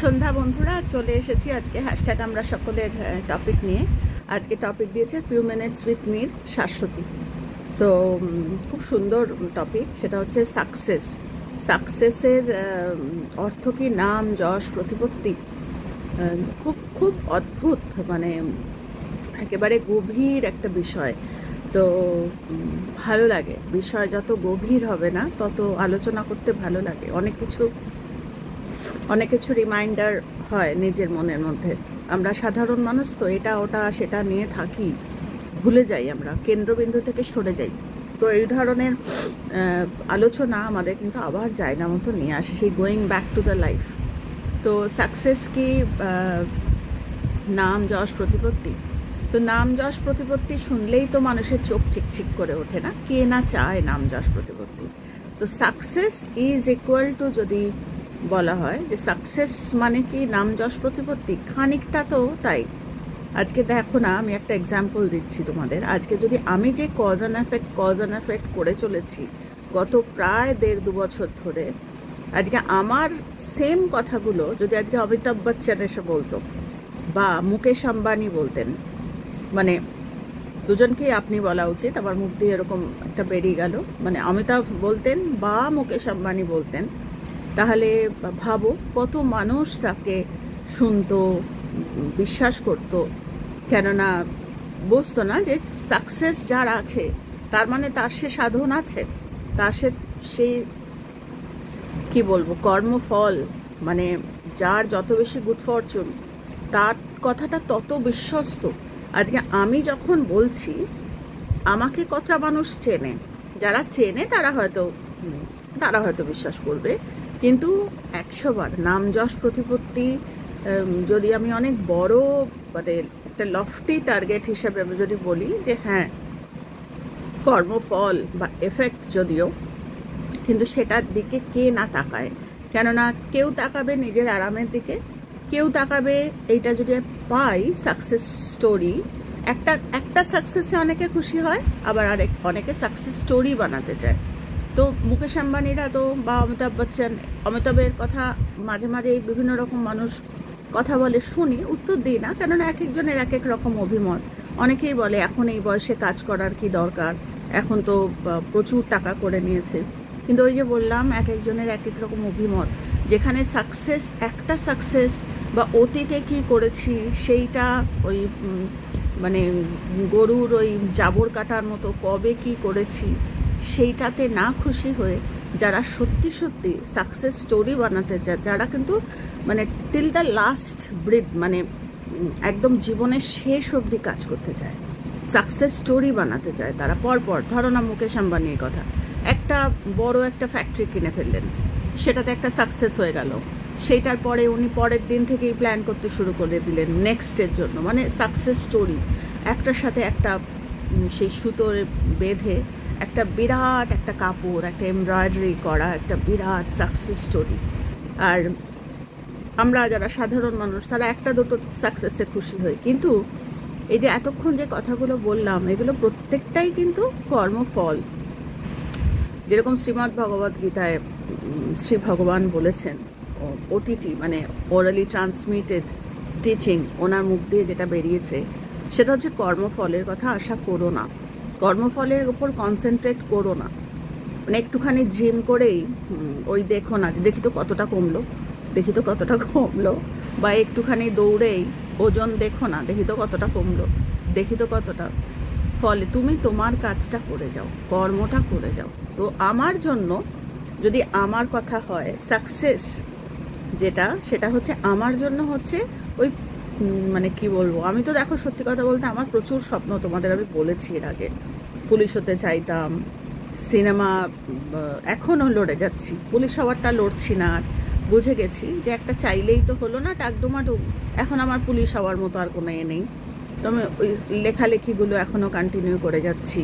সন্ধ্যা বন্ধুরা, চলে এসেছি আজকে হ্যাশট্যাগ আমরা সকলের টপিক নিয়ে। আজকে টপিক দিয়েছে few minutes with Mir Shashwati. তো খুব সুন্দর টপিক, সেটা হচ্ছে সাকসেসের অর্থ কি, নাম যশ প্রতিপত্তি। খুব খুব অদ্ভুত, মানে একেবারে গভীর একটা বিষয়। তো ভালো লাগে, বিষয় যত গভীর হবে না তত আলোচনা করতে ভালো লাগে। অনেক কিছু রিমাইন্ডার হয় নিজের মনের মধ্যে। আমরা সাধারণ মানুষ তো এটা ওটা সেটা নিয়ে থাকি, ভুলে যাই, আমরা কেন্দ্রবিন্দু থেকে সরে যাই। তো এই ধরনের আলোচনা আমাদের কিন্তু আবার জায়গা মতো নিয়ে আসে, সেই going back to the life. তো সাকসেস কি নাম যশ প্রতিপত্তি? তো নাম যশ প্রতিপত্তি শুনলেই তো মানুষের চোখ চিকচিক করে ওঠে না? কে না চায় নাম যশ প্রতিপত্তি? তো সাকসেস ইজ ইকুয়াল টু, যদি বলা হয় যে সাকসেস মানে কি নাম যশ প্রতিপত্তি, খানিকটা তো তাই। আজকে দেখো না, আমি একটা এক্সাম্পল দিচ্ছি তোমাদের। আজকে যদি আমি যে কজ অ্যান্ড এফেক্ট করে চলেছি গত প্রায় 1.5-2 বছর ধরে, আজকে আমার সেম কথাগুলো যদি আজকে অমিতাভ বচ্চন এসে বলতো বা মুকেশ আম্বানি বলতেন, মানে দুজনকেই আপনি বলা উচিত, আমার মুখ দিয়ে এরকম একটা বেরিয়ে গেল, মানে অমিতাভ বলতেন বা মুকেশ আম্বানি বলতেন, তাহলে ভাবো কত মানুষ তাকে শুনতো, বিশ্বাস করত। কেননা বুঝতো না যে সাকসেস যার আছে তার মানে তার সে সাধন আছে, তার সেই কি বলবো কর্মফল, মানে যার যত বেশি গুড ফরচুন তার কথাটা তত বিশ্বস্ত। আজকে আমি যখন বলছি, আমাকে কতটা মানুষ চেনে, যারা চেনে তারা হয়তো বিশ্বাস করবে, কিন্তু 100 বার নাম যশ প্রতিপত্তি যদি আমি অনেক বড়, মানে একটা লফটি টার্গেট হিসাবে আমি যদি বলি যে হ্যাঁ কর্মফল বা এফেক্ট যদিও, কিন্তু সেটার দিকে কে না তাকায়? কেননা কেউ তাকাবে নিজের আরামের দিকে, কেউ তাকাবে এইটা যদি পাই সাকসেস স্টোরি, একটা সাকসেসে অনেকে খুশি হয়, আবার অনেকে সাকসেস স্টোরি বানাতে চায়। তো মুকেশ আম্বানিরা তো বা অমিতাভ বচ্চন, অমিতাভের কথা মাঝে মাঝে বিভিন্ন রকম মানুষ কথা বলে, শুনি, উত্তর দিই না, কেননা এক একজনের এক এক রকম অভিমত। অনেকেই বলে এখন এই বয়সে কাজ করার কি দরকার, এখন তো প্রচুর টাকা করে নিয়েছে। কিন্তু ওই যে বললাম, এক একজনের এক এক রকম অভিমত। যেখানে একটা সাকসেস বা অতীতে কি করেছি সেইটা ওই মানে গরুর ওই জাবর কাটার মতো কবে কি করেছি সেইটাতে না খুশি হয়ে যারা সত্যি সত্যি সাকসেস স্টোরি বানাতে চায়, যারা কিন্তু মানে টিল দ্য লাস্ট ব্রিথ, মানে একদম জীবনের শেষ অবধি কাজ করতে চায়, সাকসেস স্টোরি বানাতে চায়, তারা পরপর, ধরো না মুকেশ আম্বানির কথা, একটা বড় একটা ফ্যাক্টরি কিনে ফেললেন, সেটাতে একটা সাকসেস হয়ে গেল, সেইটার পরে উনি পরের দিন থেকেই প্ল্যান করতে শুরু করে দিলেন নেক্সটের জন্য, মানে সাকসেস স্টোরি একটার সাথে একটা, সেই সুতোর বেঁধে একটা বিরাট একটা কাপড়, একটা এমব্রয়ডারি করা একটা বিরাট সাকসেস স্টোরি। আর আমরা যারা সাধারণ মানুষ তারা একটা দুটো সাকসেসে খুশি হই। কিন্তু এই যে এতক্ষণ যে কথাগুলো বললাম, এগুলো প্রত্যেকটাই কিন্তু কর্মফল। যেরকম শ্রীমদ্ ভগবদ গীতায় শ্রী ভগবান বলেছেন, ওটিটি মানে ওরালি ট্রান্সমিটেড টিচিং, ওনার মুখ দিয়ে যেটা বেরিয়েছে সেটা হচ্ছে কর্মফলের কথা আশা করো না, কর্মফলের উপর কনসেন্ট্রেট করো না। মানে একটুখানি জিম করেই ওই দেখো না, দেখি তো কতটা কমলো, বা একটুখানি দৌড়েই ওজন দেখো না, দেখি তো কতটা, ফলে তুমি তোমার কাজটা করে যাও, কর্মটা করে যাও। তো আমার জন্য যদি আমার কথা হয়, সাকসেস যেটা, সেটা হচ্ছে আমার জন্য হচ্ছে ওই মানে কি বলবো, আমি তো দেখো সত্যি কথা বলতে আমার প্রচুর স্বপ্ন, তোমাদের আমি বলেছি এর আগে, পুলিশ হতে চাইতাম, সিনেমা, এখনও লড়ে যাচ্ছি, পুলিশ হওয়ারটা লড়ছি না, বুঝে গেছি যে একটা চাইলেই তো হলো না, টাকডুমাডুম, এখন আমার পুলিশ হওয়ার মতো আর কোনো নেই। তো আমি ওই লেখালেখিগুলো এখনও কন্টিনিউ করে যাচ্ছি।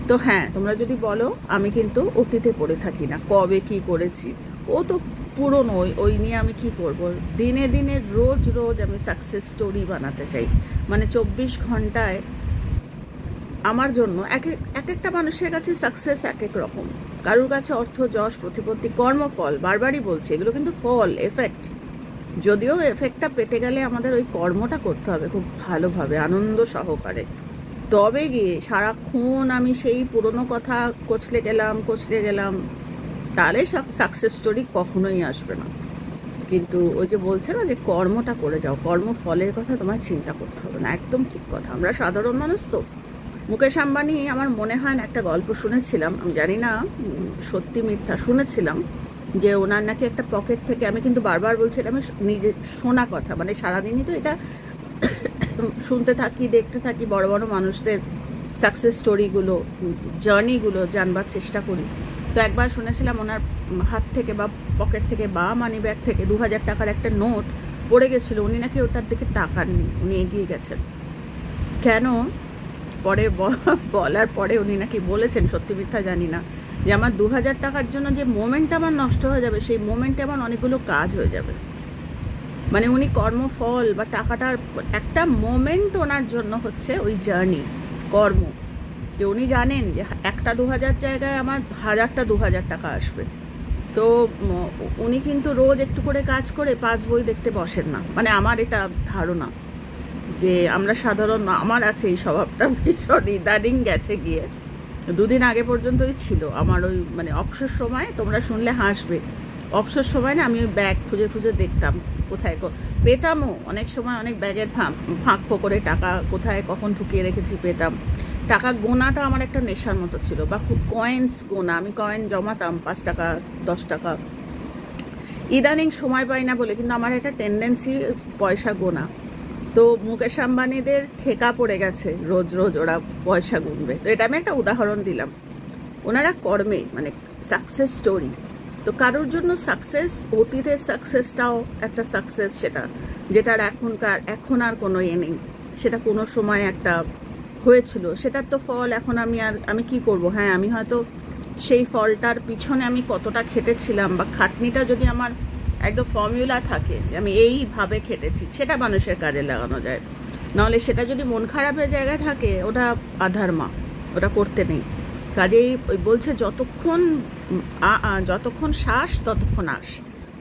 তো হ্যাঁ, তোমরা যদি বলো, আমি কিন্তু অতীতে পড়ে থাকি না, কবে কি করেছি ও তো পুরনো, ওই নিয়ে আমি কি করব। দিনে দিনে রোজ আমি সাকসেস স্টোরি বানাতে চাই, মানে 24 ঘন্টায় আমার জন্য এক একটা মানুষের কাছে সাকসেস এক এক রকম। কারোর কাছে অর্থ, যশ, প্রতিপত্তি, কর্মফল, বারবারই বলছি, এগুলো কিন্তু ফল, এফেক্ট। যদিও এফেক্টটা পেতে গেলে আমাদের ওই কর্মটা করতে হবে খুব ভালোভাবে, আনন্দ সহকারে। তবে গিয়ে সারাক্ষণ আমি সেই পুরনো কথা কচলে গেলাম, তাহলে সাকসেস স্টোরি কখনোই আসবে না। কিন্তু ওই যে বলছে না যে কর্মটা করে যাও, কর্মফলের কথা তোমায় চিন্তা করতে হবে না, একদম ঠিক কথা। আমরা সাধারণ মানুষ তো। মুকেশ আম্বানি, আমার মনে হয় না, একটা গল্প শুনেছিলাম, আমি জানি না সত্যি মিথ্যা, শুনেছিলাম যে ওনার নাকি একটা পকেট থেকে, আমি কিন্তু বারবার বলছিলাম নিজে শোনা কথা, মানে সারাদিনই তো এটা শুনতে থাকি, দেখতে থাকি, বড় বড় মানুষদের সাকসেস স্টোরিগুলো, জার্নিগুলো জানবার চেষ্টা করি। তো একবার শুনেছিলাম ওনার হাত থেকে বা পকেট থেকে বা মানি ব্যাগ থেকে 2000 টাকার একটা নোট পড়ে গেছিলো, উনি নাকি ওটার দিকে তাকাননি, উনি এগিয়ে গেছেন। কেন? পরে বলার পরে উনি নাকি বলেছেন, সত্যি মিথ্যা জানি না, যে আমার 2000 টাকার জন্য যে মোমেন্ট আমার নষ্ট হয়ে যাবে, সেই মোমেন্টে আমার অনেকগুলো কাজ হয়ে যাবে। মানে উনি কর্মফল বা টাকাটার একটা মোমেন্ট ওনার জন্য হচ্ছে ওই জার্নি, কর্ম, যে উনি জানেন যে একটা 2000 জায়গায় আমার 1000টা 2000 টাকা আসবে। তো উনি কিন্তু রোজ একটু করে কাজ করে পাস বই দেখতে বসেন না, মানে আমার এটা ধারণা যে আমরা সাধারণ, আমার আছে এই স্বভাবটা ভীষণ, ইদানিং গেছে গিয়ে, 2 দিন আগে পর্যন্তই ছিল আমার ওই, মানে অবসর সময়, তোমরা শুনলে হাসবে, অবসর সময় না আমি ওই ব্যাগ খুঁজে খুঁজে দেখতাম কোথায় পেতামও, অনেক সময় অনেক ব্যাগের ফাঁক ফোকরে টাকা কোথায় কখন ঢুকিয়ে রেখেছি পেতাম। টাকা গোনাটা আমার একটা নেশার মতো ছিল, বা খুব কয়েন্স গোনা, আমি কয়েন জমাতাম 5 টাকা 10 টাকা। ইদানিং সময় পাই না বলে কিন্তু আমার একটা টেন্ডেন্সি পয়সা গোনা। তো মুকেশ আম্বানিদের ঠেকা পড়ে গেছে রোজ রোজ ওরা পয়সা গুনবে। তো এটা আমি একটা উদাহরণ দিলাম, ওনারা কর্মে, মানে সাকসেস স্টোরি। তো কারোর জন্য সাকসেস, অতীতের সাকসেসটাও একটা সাকসেস, সেটা যেটার এখন আর কোনো নেই, সেটা কোনো সময় একটা হয়েছিল, সেটার তো ফল এখন আমি কি করব? হ্যাঁ, আমি হয়তো সেই ফলটার পিছনে আমি কতটা খেটেছিলাম, বা খাটনিটা যদি আমার একদম ফর্মুলা থাকে যে আমি এইভাবে খেটেছি, সেটা মানুষের কাজে লাগানো যায়। নাহলে সেটা যদি মন খারাপের জায়গায় থাকে, ওটা আধারমা, ওটা করতে নেই। কাজেই বলছে যতক্ষণ শ্বাস ততক্ষণ আস,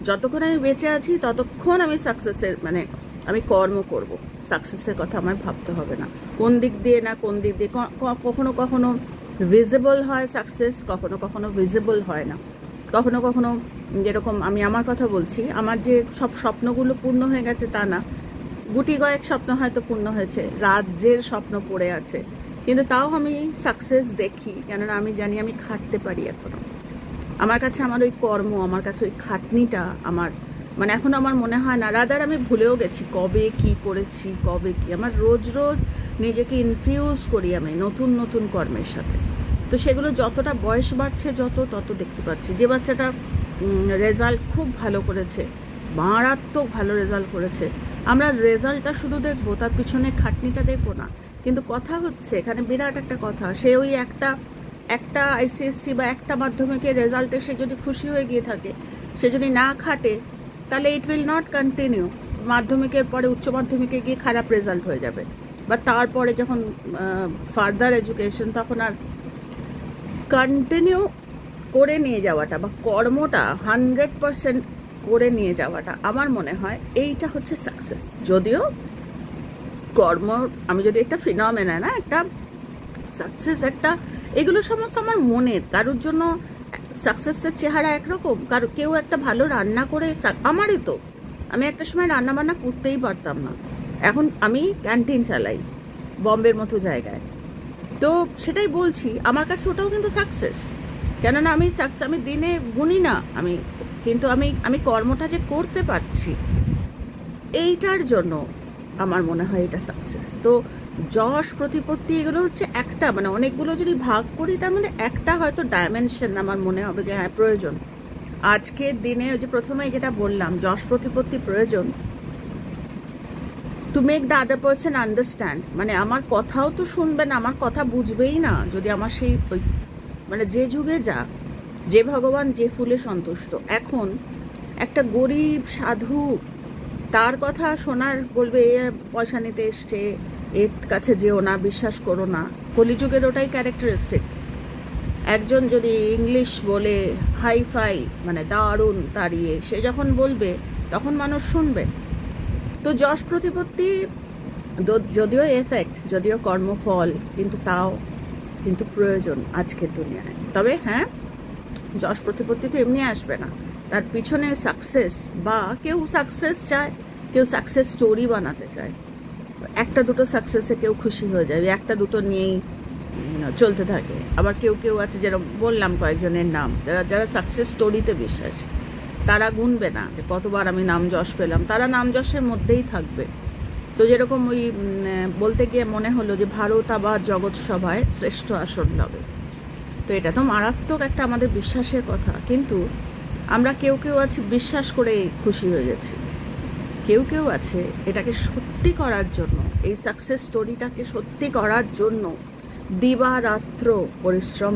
যতক্ষণ আমি বেঁচে আছি ততক্ষণ আমি সাকসেসের, মানে আমি কর্ম করব, সাকসেসের কথা আমার ভাবতে হবে না কোন দিক দিয়ে কখনো কখনো ভিজিবল হয় সাকসেস, কখনো কখনো ভিজিবল হয় না, কখনো কখনো, যেরকম আমি আমার কথা বলছি, আমার যে সব স্বপ্নগুলো পূর্ণ হয়ে গেছে তা না, গুটি কয়েক স্বপ্ন হয়তো পূর্ণ হয়েছে, রাজ্যের স্বপ্ন পড়ে আছে, কিন্তু তাও আমি সাকসেস দেখি, কেননা আমি জানি আমি খাটতে পারি এখনো। আমার কাছে আমার ওই কর্ম, আমার কাছে ওই খাটনিটা আমার, মানে এখন আমার মনে হয় না, রাদার আমি ভুলেও গেছি কবে কি করেছি, কবে কি, আমার রোজ রোজ নিজেকে ইনফিউজ করি আমি নতুন নতুন কর্মের সাথে। তো সেগুলো যতটা বয়স বাড়ছে তত দেখতে পাচ্ছি। যে বাচ্চাটা রেজাল্ট খুব ভালো করেছে, মারাত্মক ভালো রেজাল্ট করেছে, আমরা রেজাল্টটা শুধু দেখবো, তার পিছনে খাটনিটা দেখবো না। কিন্তু কথা হচ্ছে এখানে বিরাট একটা কথা, সে ওই একটা আইসিএসসি বা একটা মাধ্যমিকের রেজাল্টে সে যদি খুশি হয়ে গিয়ে থাকে, সে যদি না খাটে, তাহলে ইট উইল নট কন্টিনিউ। মাধ্যমিকের পরে উচ্চ মাধ্যমিকে গিয়ে খারাপ রেজাল্ট হয়ে যাবে, বা তারপরে যখন ফার্দার এডুকেশন, তখন আর কন্টিনিউ করে নিয়ে যাওয়াটা বা কর্মটা 100% করে নিয়ে যাওয়াটা, আমার মনে হয় এইটা হচ্ছে সাকসেস। যদিও কর্ম, আমি যদি একটা ফিনমেনা না, একটা সাকসেস, একটা, এগুলো সমস্ত আমার মনের। কারোর জন্য সাকসেসের চেহারা একরকম, কেউ একটা ভালো রান্না করে, আমারই তো, আমি একটা সময় রান্না বান্না করতেই পারতাম না, এখন আমি ক্যান্টিন চালাই বম্বের মতো জায়গায়। তো সেটাই বলছি, আমার কাছে ওটাও কিন্তু সাকসেস, কেননা আমি দিনে গুনি না, কিন্তু আমি কর্মটা যে করতে পারছি, এইটার জন্য আমার মনে হয় এটা সাকসেস। তো যশ, প্রতিপত্তি, এগুলো হচ্ছে একটা, মানে অনেকগুলো যদি ভাগ করি, তার মধ্যে একটা হয়তো ডাইমেনশন আমার মনে হবে যে হ্যাঁ প্রয়োজন। আজকের দিনে ওই যে প্রথমে যেটা বললাম, যশ প্রতিপত্তি প্রয়োজন to make the other person understand, মানে আমার কথাও তো শুনবে না, আমার কথা বুঝবেই না যদি আমার সেই, মানে যে যুগে যা, যে ভগবান যে ফুলে সন্তুষ্ট। এখন একটা গরিব সাধু, তার কথা শোনার বলবে এ পয়সা নিতে এসছে, এর কাছে যেও না, বিশ্বাস করো না, কলিযুগের ওটাই ক্যারেক্টারিস্টিক। একজন যদি ইংলিশ বলে হাই ফাই, মানে দারুণ তাড়িয়ে, সে যখন বলবে, তখন মানুষ শুনবে। তো যশ প্রতিপত্তি যদিও এফেক্ট, যদিও কর্মফল, কিন্তু তাও কিন্তু প্রয়োজন আজকের দুনিয়ায়। তবে হ্যাঁ, যশ প্রতিপত্তি তো এমনি আসবে না, তার পিছনে সাকসেস, বা কেউ সাকসেস চায়, কেউ সাকসেস স্টোরি বানাতে চায়, একটা দুটো সাকসেসে কেউ খুশি হয়ে যায়, একটা দুটো নিয়েই চলতে থাকে। আবার কেউ কেউ আছে, যেরকম বললাম কয়েকজনের নাম, যারা সাকসেস স্টোরিতে বিশ্বাসী, তারা গুনবে না যে কতবার আমি নাম যশ পেলাম, তারা নাম যশের মধ্যেই থাকবে। তো যেরকম ওই বলতে গিয়ে মনে হলো যে ভারত আবার জগৎ সভায় শ্রেষ্ঠ আসন লবে, তো এটা তো মারাত্মক একটা আমাদের বিশ্বাসের কথা। কিন্তু আমরা কেউ কেউ আছি বিশ্বাস করে খুশি হয়ে গেছি, কেউ কেউ আছে এটাকে সত্যি করার জন্য, এই সাকসেস স্টোরিটাকে সত্যি করার জন্য দিবারাত্র পরিশ্রম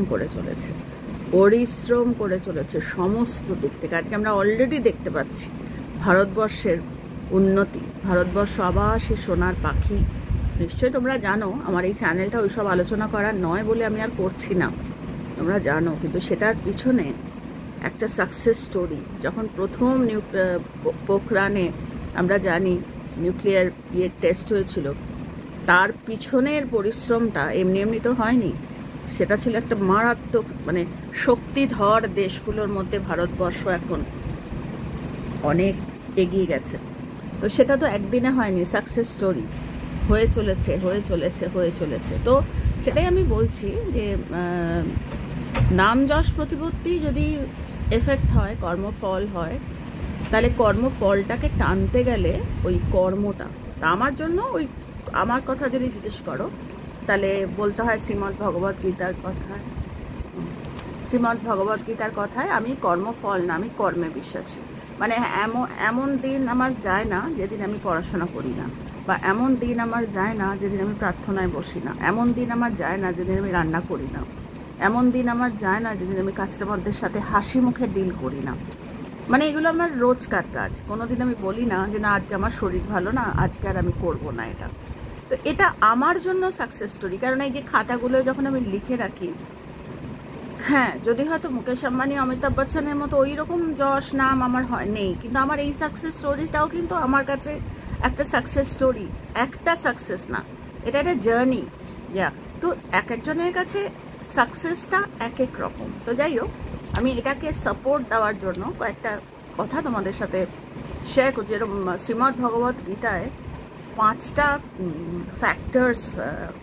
করে চলেছে সমস্ত দিক থেকে। আজকে আমরা অলরেডি দেখতে পাচ্ছি ভারতবর্ষের উন্নতি, ভারতবর্ষ আবার সে সোনার পাখি। নিশ্চয়ই তোমরা জানো, আমার এই চ্যানেলটা ওইসব আলোচনা করার নয় বলে আমি আর করছি না, তোমরা জানো। কিন্তু সেটার পিছনে একটা সাকসেস স্টোরি, যখন প্রথম পোখরানে আমরা জানি নিউক্লিয়ার টেস্ট হয়েছিল, তার পিছনের পরিশ্রমটা এমনি এমনি তো হয়নি, সেটা ছিল একটা মারাত্মক, মানে শক্তিধর দেশগুলোর মধ্যে ভারতবর্ষ এখন অনেক এগিয়ে গেছে। তো সেটা তো একদিনে হয়নি, সাকসেস স্টোরি হয়ে চলেছে। তো সেটাই আমি বলছি যে নাম যশ প্রতিপত্তি যদি এফেক্ট হয়, কর্মফল হয়, তাহলে কর্মফলটাকে টানতে গেলে ওই কর্মটা, তা আমার জন্য ওই আমার কথা যদি জিজ্ঞেস করো, তাহলে বলতে হয় শ্রীমদ্ ভগবদ গীতার কথায় আমি কর্মফল না, আমি কর্মে বিশ্বাসী। মানে এমন দিন আমার যায় না যেদিন আমি পড়াশোনা করি না, বা এমন দিন আমার যায় না যেদিন আমি প্রার্থনায় বসি না, এমন দিন আমার যায় না যেদিন আমি রান্না করি না, এমন দিন আমার যায় না যেদিন আমি কাস্টমারদের সাথে হাসি মুখে ডিল করি না। মানে এগুলো আমার রোজকার কাজ, কোনোদিন আমি বলি না যে না আজকে আমার শরীর ভালো না, আজকে আর আমি করবো না এটা। তো এটা আমার জন্য সাকসেস স্টোরি, কারণ এই যে খাতাগুলো যখন আমি লিখে রাখি, হ্যাঁ যদি হয়তো মুকেশ আম্বানি, অমিতাভ বচ্চনের মতো ওই রকম যশ নাম আমার নেই, কিন্তু আমার এই সাকসেস স্টোরিটাও কিন্তু আমার কাছে একটা সাকসেস স্টোরি, একটা সাকসেস না, এটা একটা জার্নি। তো এক একজনের কাছে সাকসেসটা এক এক রকম। তো যাই হোক, আমি এটাকে সাপোর্ট দেওয়ার জন্য কয়েকটা কথা তোমাদের সাথে শেয়ার করছি। যেরকম শ্রীমদ্ ভগবদ গীতায় 5টা ফ্যাক্টরস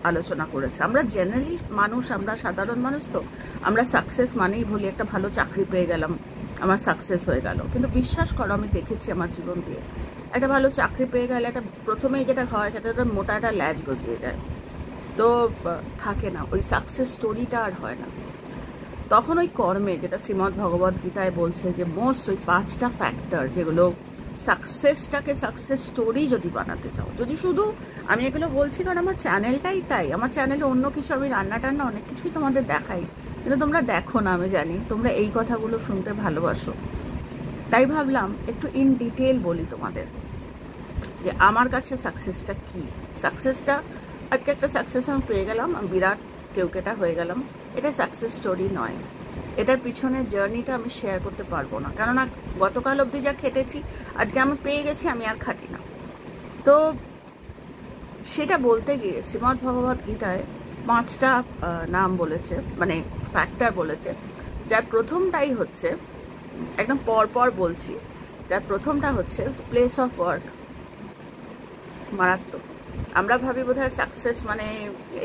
আলোচনা করেছে। আমরা জেনারেলি মানুষ, আমরা সাধারণ মানুষ, তো আমরা সাকসেস মানেই বলি একটা ভালো চাকরি পেয়ে গেলাম, আমার সাকসেস হয়ে গেল। কিন্তু বিশ্বাস করো, আমি দেখেছি আমার জীবন দিয়ে, একটা ভালো চাকরি পেয়ে গেলে একটা প্রথমেই যেটা হয়, সেটা একটা মোটা একটা ল্যাজ গজিয়ে যায়, তো থাকে না, ওই সাকসেস স্টোরিটা আর হয় না। তখন ওই কর্মে, যেটা শ্রীমদ্ ভগবদ গীতায় বলছে যে মোস্ট ওই 5টা ফ্যাক্টর, যেগুলো সাকসেসটাকে সাকসেস স্টোরি যদি বানাতে চাও, যদি শুধু আমি এগুলো বলছি কারণ আমার চ্যানেলটাই তাই, আমার চ্যানেলে অন্য কিছু, আমি রান্না টান্না অনেক কিছুই তোমাদের দেখাই, কিন্তু তোমরা দেখো না, আমি জানি তোমরা এই কথাগুলো শুনতে ভালোবাসো, তাই ভাবলাম একটু ইন ডিটেল বলি তোমাদের যে আমার কাছে সাকসেসটা কি। সাকসেসটা আজকে একটা সাকসেস আমি পেয়ে গেলাম, আমি বিরাট কেউকেটা হয়ে গেলাম, এটা সাকসেস স্টোরি নয়। এটার পিছনের জার্নিটা আমি শেয়ার করতে পারবো না, কেননা গতকাল অবধি যা খেটেছি, আজকে আমি পেয়ে গেছি, আমি আর খাটি না। তো সেটা বলতে গিয়ে শ্রীমদ্ ভগবদ গীতায় 5টা নাম বলেছে, মানে ফ্যাক্টর বলেছে, যার প্রথমটাই হচ্ছে, একদম পরপর বলছি, যার প্রথমটা হচ্ছে প্লেস অফ ওয়ার্ক। মারাত্মক। আমরা ভাবি বোধহয় সাকসেস মানে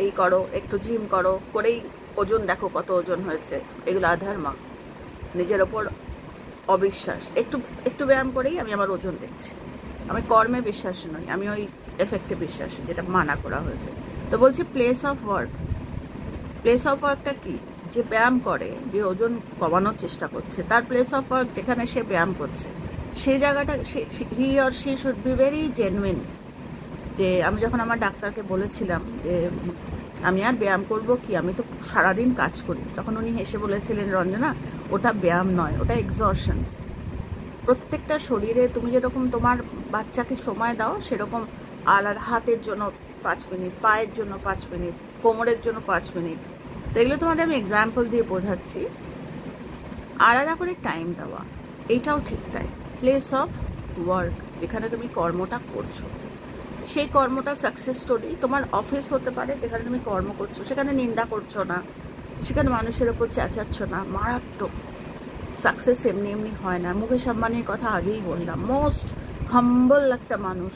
এই করো, একটু জিম করো, করেই ওজন দেখো কত ওজন হয়েছে, এগুলো আধারমা, নিজের ওপর অবিশ্বাস। একটু ব্যায়াম করেই আমি আমার ওজন দেখছি। আমি কর্মে বিশ্বাসী নই, আমি ওই এফেক্টে বিশ্বাসী, যেটা মানা করা হয়েছে। তো বলছি place of work. Place of ওয়ার্কটা কি? যে ব্যায়াম করে, যে ওজন কমানোর চেষ্টা করছে, তার প্লেস অফ ওয়ার্ক যেখানে সে ব্যায়াম করছে, সেই জায়গাটা he or she should be very genuine. যে আমি যখন আমার ডাক্তারকে বলেছিলাম যে আমি আর ব্যায়াম করব কি, আমি তো সারাদিন কাজ করি, তখন উনি হেসে বলেছিলেন, রঞ্জনা ওটা ব্যায়াম নয়, ওটা এক্সহশন। প্রত্যেকটা শরীরে তুমি যেরকম তোমার বাচ্চাকে সময় দাও, সেরকম আলাদা, হাতের জন্য 5 মিনিট, পায়ের জন্য 5 মিনিট, কোমরের জন্য 5 মিনিট। তো এগুলো তোমাদের আমি এক্সাম্পল দিয়ে বোঝাচ্ছি। আলাদা করে টাইম দেওয়া, এইটাও ঠিক তাই, প্লেস অফ ওয়ার্ক, যেখানে তুমি কর্মটা করছো, সেই কর্মটা সাকসেস স্টোরি। তোমার অফিস হতে পারে যেখানে তুমি কর্ম করছো, সেখানে নিন্দা করছো না, সেখানে মানুষের ওপর চেঁচাচ্ছ না, মারাত্মক। সাকসেস এমনি এমনি হয় না। মুকেশ আম্বানির কথা আগেই বললাম, মোস্ট হাম্বল একটা মানুষ,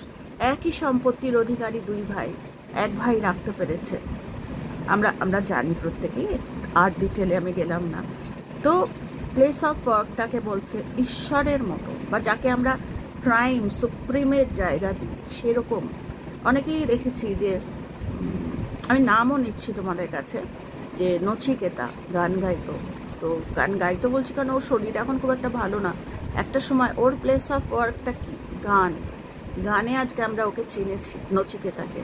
একই সম্পত্তির অধিকারী দুই ভাই, এক ভাই রাখতে পেরেছে। আমরা জানি প্রত্যেকেই, আর ডিটেলে আমি গেলাম না। তো প্লেস অফ ওয়ার্কটাকে বলছে ঈশ্বরের মতো, বা যাকে আমরা প্রাইম সুপ্রিমের জায়গা দিই, সেরকম। অনেকেই দেখেছি যে, আমি নামও নিচ্ছি তোমাদের কাছে, যে নচিকেতা গান গাইতো। তো গান গাইতো বলছি কারণ ওর শরীর এখন খুব একটা ভালো না। একটা সময় ওর প্লেস অফ ওয়ার্কটা কি? গান। গানে আজকে আমরা ওকে চিনেছি, নচিকেতাকে।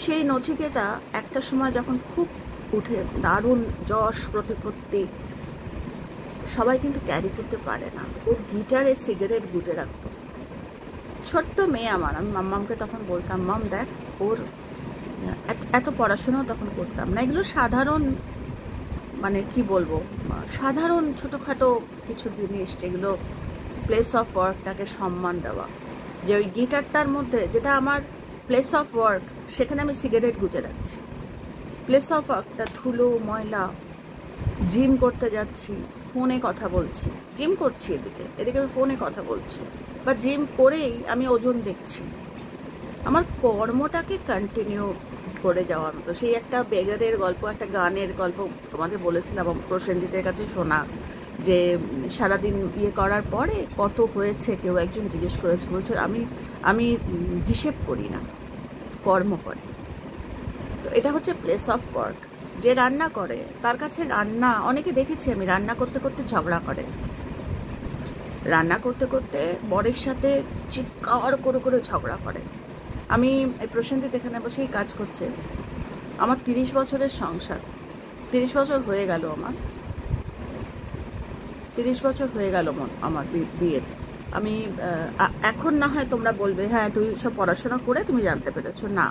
সেই নচিকেতা একটা সময় যখন খুব উঠে, দারুণ যশ প্রতিপত্তি, সবাই কিন্তু ক্যারি করতে পারে না, ওর গিটারে সিগারেট গুজে রাখতো। ছোট্ট মেয়ে আমার, আমি মাম্মামকে তখন বলতাম, মাম দেখ, ওর এত পড়াশোনাও তখন করতাম না। এগুলো সাধারণ, মানে কি বলবো, সাধারণ ছোটোখাটো কিছু জিনিস, যেগুলো প্লেস অফ ওয়ার্কটাকে সম্মান দেওয়া। যে ওই গিটারটার মধ্যে, যেটা আমার প্লেস অফ ওয়ার্ক, সেখানে আমি সিগারেট গুজে রাখছি। প্লেস অফ ওয়ার্কটা ধুলো ময়লা। জিম করতে যাচ্ছি, ফোনে কথা বলছি, জিম করছি, এদিকে আমি ফোনে কথা বলছি, বা জিম করেই আমি ওজন দেখছি। আমার কর্মটাকে কন্টিনিউ করে যাওয়ার মতো। সেই একটা বেগারের গল্প, একটা গানের গল্প তোমাদের বলেছিলাম, প্রসেনজিতের কাছে শোনা, যে সারাদিন ইয়ে করার পরে কত হয়েছে, কেউ একজন জিজ্ঞেস করেছে, বলছে আমি হিসেব করি না, কর্ম করে। তো এটা হচ্ছে প্লেস অফ ওয়ার্ক। যে রান্না করে, তার কাছে রান্না, অনেকে দেখেছি আমি, রান্না করতে করতে ঝগড়া করে, রান্না করতে করতে বরের সাথে চিৎকার করে করে ঝগড়া করে। আমি এই প্রসেনজিৎ এখানে বসেই কাজ করছে, আমার 30 বছরের সংসার, 30 বছর হয়ে গেল আমার, 30 বছর হয়ে গেল আমার বিয়ের। আমি এখন না হয় তোমরা বলবে, হ্যাঁ তুই সব পড়াশোনা করে তুমি জানতে পেরেছো, না,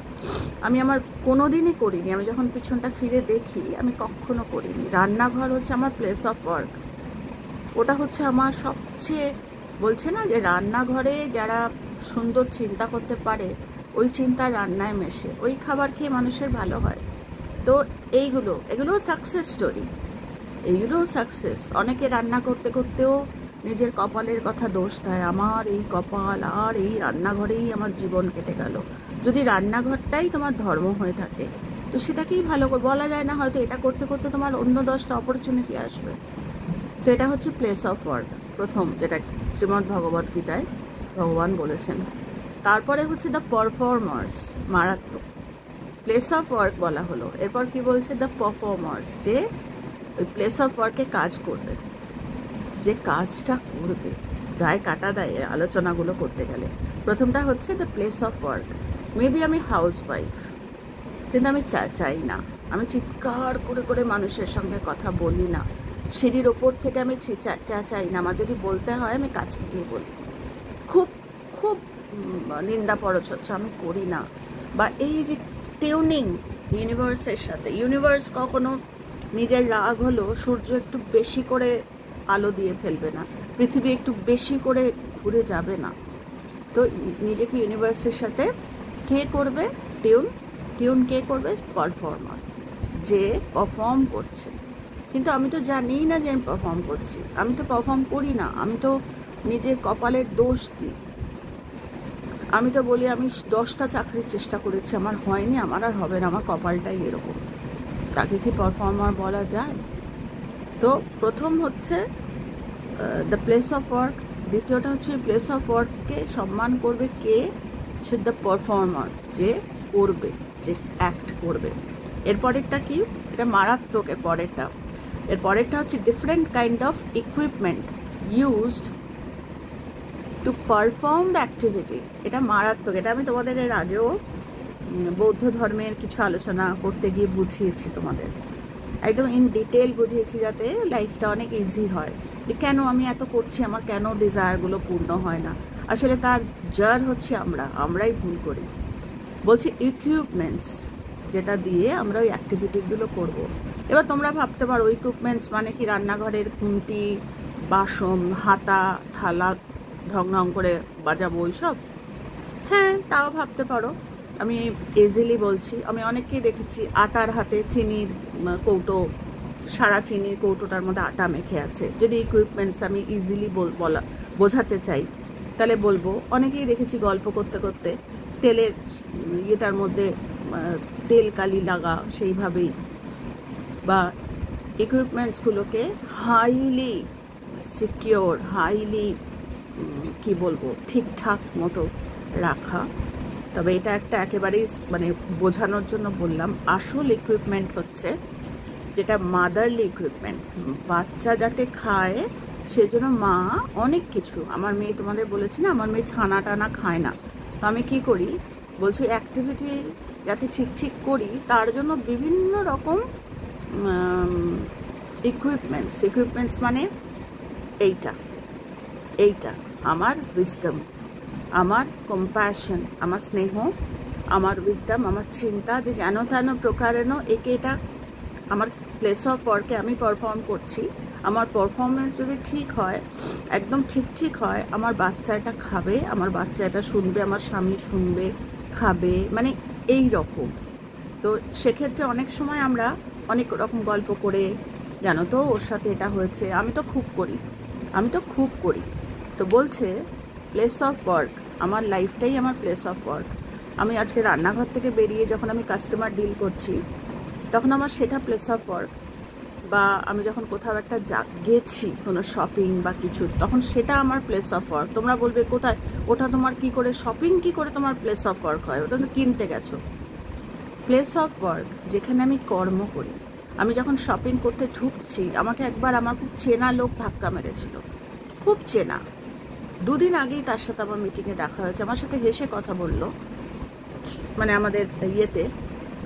আমি আমার কোনো দিনই করিনি। আমি যখন পিছনটা ফিরে দেখি, আমি কখনো করিনি। রান্নাঘর হচ্ছে আমার প্লেস অফ ওয়ার্ক। ওটা হচ্ছে আমার সবচেয়ে, বলছে না যে রান্নাঘরে যারা সুন্দর চিন্তা করতে পারে, ওই চিন্তা রান্নায় মেশে, ওই খাবার খেয়ে মানুষের ভালো হয়। তো এগুলো সাকসেস স্টোরি, এইগুলোও সাকসেস। অনেকে রান্না করতে করতেও নিজের কপালের কথা দোষ দেয়, আমার এই কপাল, আর এই রান্নাঘরেই আমার জীবন কেটে গেল। যদি রান্নাঘরটাই তোমার ধর্ম হয়ে থাকে, তো সেটাকেই ভালো করে বলা যায় না, হয়তো এটা করতে করতে তোমার অন্য 10টা অপরচুনিটি আসবে। তো এটা হচ্ছে প্লেস অফ ওয়ার্ক, প্রথম, যেটা শ্রীমদ্ ভগবত গীতায় ভগবান বলেছেন। তারপরে হচ্ছে দ্য পারফর্মার্স, মারাত্মক। প্লেস অফ ওয়ার্ক বলা হলো, এরপর কি বলছে? দ্য পারফর্মার্স, যে ওই প্লেস অফ ওয়ার্কে কাজ করবে, যে কাজটা করবে, গায়ে কাটা দেয় আলোচনাগুলো করতে গেলে। প্রথমটা হচ্ছে the place of work. Maybe আমি হাউস ওয়াইফ, কিন্তু আমি চাই না, আমি চিৎকার করে করে মানুষের সঙ্গে কথা বলি না, সিঁড়ির ওপর থেকে আমি চাই না। আমার যদি বলতে হয়, আমি কাছে গিয়ে বলি। খুব খুব নিন্দা পরচর্চা আমি করি না। বা এই যে টিউনিং ইউনিভার্সের সাথে, ইউনিভার্স কখনো নিজের রাগ হলো সূর্য একটু বেশি করে আলো দিয়ে ফেলবে না, পৃথিবী একটু বেশি করে ঘুরে যাবে না। তো নিজেকে ইউনিভার্সের সাথে কে করবে টিউন কে করবে? পারফর্মার, যে পারফর্ম করছে। কিন্তু আমি তো জানিই না যে আমি পারফর্ম করছি, আমি তো পারফর্ম করি না, আমি তো নিজের কপালের দোষ দিই। আমি তো বলি আমি 10টা চাকরির চেষ্টা করেছি, আমার হয়নি, আমার আর হবে না, আমার কপালটাই এরকম। তাকে কি পারফর্মার বলা যায়? তো প্রথম হচ্ছে দ্য প্লেস অফ ওয়ার্ক, দ্বিতীয়টা হচ্ছে প্লেস অফ ওয়ার্ককে সম্মান করবে কে? সে দ্য পারফর্মার, যে করবে, যে অ্যাক্ট করবে। এরপরেরটা কি? এটা মারাত্মক। এরপরেরটা হচ্ছে different kind of equipment used to perform the activity. এটা মারাত্মক। এটা আমি তোমাদের এর আগেও বৌদ্ধ ধর্মের কিছু আলোচনা করতে গিয়ে বুঝিয়েছি তোমাদের, একদম ইন ডিটেল বুঝিয়েছি, যাতে লাইফটা অনেক ইজি হয়। যে কেন আমি এত করছি, আমার কেন ডিজায়ারগুলো পূর্ণ হয় না। আসলে তার জার হচ্ছে আমরাই ভুল করি। বলছি ইকুইপমেন্টস, যেটা দিয়ে আমরা ওই অ্যাক্টিভিটিগুলো করব। এবার তোমরা ভাবতে পারো ইকুইপমেন্টস মানে কি রান্নাঘরের খুন্তি, বাসন, হাতা, থালা, ঢং ঢং করে বাজাবো ওইসব? হ্যাঁ, তাও ভাবতে পারো। আমি ইজিলি বলছি, আমি অনেককেই দেখেছি আটার হাতে চিনির কৌটো, সারা চিনির কৌটোটার মধ্যে আটা মেখে আছে। যদি ইকুইপমেন্টস আমি ইজিলি বোঝাতে চাই তাহলে বলবো, অনেকেই দেখেছি গল্প করতে করতে তেলের ইয়েটার মধ্যে তেল কালি লাগা সেইভাবেই, বা ইকুইপমেন্টসগুলোকে হাইলি সিকিওর, হাইলি কি বলবো, ঠিকঠাক মতো রাখা। তবে এটা একটা একেবারেই মানে বোঝানোর জন্য বললাম। আসল ইকুইপমেন্ট হচ্ছে যেটা মাদারলি ইকুইপমেন্ট, বাচ্চা যাতে খায় সেজন্য মা অনেক কিছু, আমার মেয়ে তোমাদের বলেছি না, আমার মেয়ে ছানা টানা খায় না, তো আমি কি করি বলছি, অ্যাক্টিভিটি যাতে ঠিক ঠিক করি তার জন্য বিভিন্ন রকম ইকুইপমেন্টস মানে এইটা আমার উইজডম, আমার কম্প্যাশন, আমার স্নেহ, আমার উইজডম, আমার চিন্তা, যে যেন তেন প্রকারেণ একে এটা আমার প্লেস অফ ওয়ার্কে আমি পারফর্ম করছি। আমার পারফরমেন্স যদি ঠিক হয়, একদম ঠিক হয়, আমার বাচ্চা এটা খাবে, আমার বাচ্চা এটা শুনবে, আমার স্বামী শুনবে, খাবে, মানে এই রকম। তো সেক্ষেত্রে অনেক সময় আমরা অনেক রকম গল্প করে, জানো তো ওর সাথে এটা হয়েছে, আমি তো খুব করি। তো বলছে প্লেস অফ ওয়ার্ক, আমার লাইফটাই আমার প্লেস অফ ওয়ার্ক। আমি আজকে রান্নাঘর থেকে বেরিয়ে যখন আমি কাস্টমার ডিল করছি তখন আমার সেটা প্লেস অফ ওয়ার্ক, বা আমি যখন কোথাও একটা গেছি কোনো শপিং বা কিছু, তখন সেটা আমার প্লেস অফ ওয়ার্ক। তোমরা বলবে কোথায় ওটা তোমার কি করে, শপিং কি করে তোমার প্লেস অফ ওয়ার্ক হয়? ওটা তো কিনতে গেছো। প্লেস অফ ওয়ার্ক যেখানে আমি কর্ম করি। আমি যখন শপিং করতে ঢুকছি, আমাকে একবার আমার খুব চেনা লোক ধাক্কা মেরেছিল, খুব চেনা। 2 দিন আগেই তার সাথে আমার মিটিংয়ে দেখা হয়েছে, আমার সাথে হেসে কথা বললো, মানে আমাদের ইয়েতে